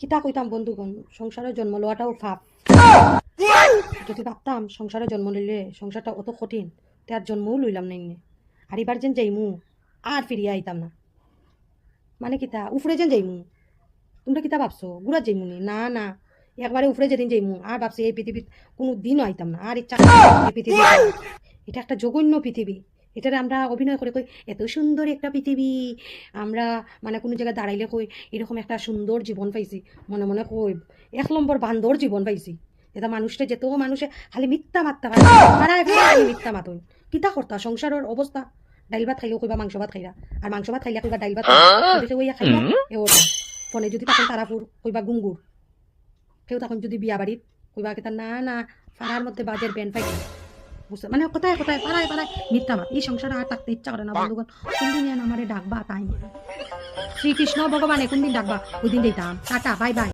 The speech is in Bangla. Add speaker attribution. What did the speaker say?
Speaker 1: কিতা কইতাম বন্ধুগণ, সংসারে জন্ম লওয়াটাও পাপ। যদি ভাবতাম সংসারে জন্ম লইলে সংসারটা অত কঠিন, তে আর জন্মও লইলাম নাই নে। আর এবার যেন যাইমু আর ফিরিয়া আইতাম না। মানে কিতা উফরে যেন যাইমু, তোমরা কিতা ভাবছো গুড়া যাইমু নি? না না, একবারে উফরে যেদিন যাইমু আর ভাবছি এই পৃথিবীত কোনো দিনও আইতাম না। আর ইচ্ছা এই পৃথিবী, এটা একটা জঘন্য পৃথিবী। এটারে আমরা অভিনয় করে কই এত সুন্দর একটা পৃথিবী, আমরা মানে কোনো জায়গায় দাঁড়াইলে কই এরকম একটা সুন্দর জীবন পাইছি, মনে মনে কই 1 নম্বর বান্দর জীবন পাইছি। এটা মানুষটা যেত মানুষে খালি মিথ্যা মারতে পারে, খালি মিথ্যা মাতই। কিতা করতা সংসারের অবস্থা? ডাইল ভাত খাইলেও কইবা মাংস ভাত খাইরা, আর মাংস ভাত খাইলে কইবা ডাইল ভাত খাইবা এ ওটা। ফোনে যদি তখন তারাপুর কইবা গুঙ্গুর, কেউ তখন যদি বিয়া বাড়িত কইবা কেতা না না পাড়ার মধ্যে বাজের ব্যান্ড পাইছে। বুঝতে মানে কোথায় কোথায় পাড়ায় পাড়ায় মিথ্যা মাত। এই সংসারে আর থাকতে ইচ্ছা করে না বন্ধুগণ। কোনদিন আমারে ডাকবা তাই শ্রীকৃষ্ণ ভগবানে কোনদিন ডাকবা ওই দিন দিতাম। Tata bye bye.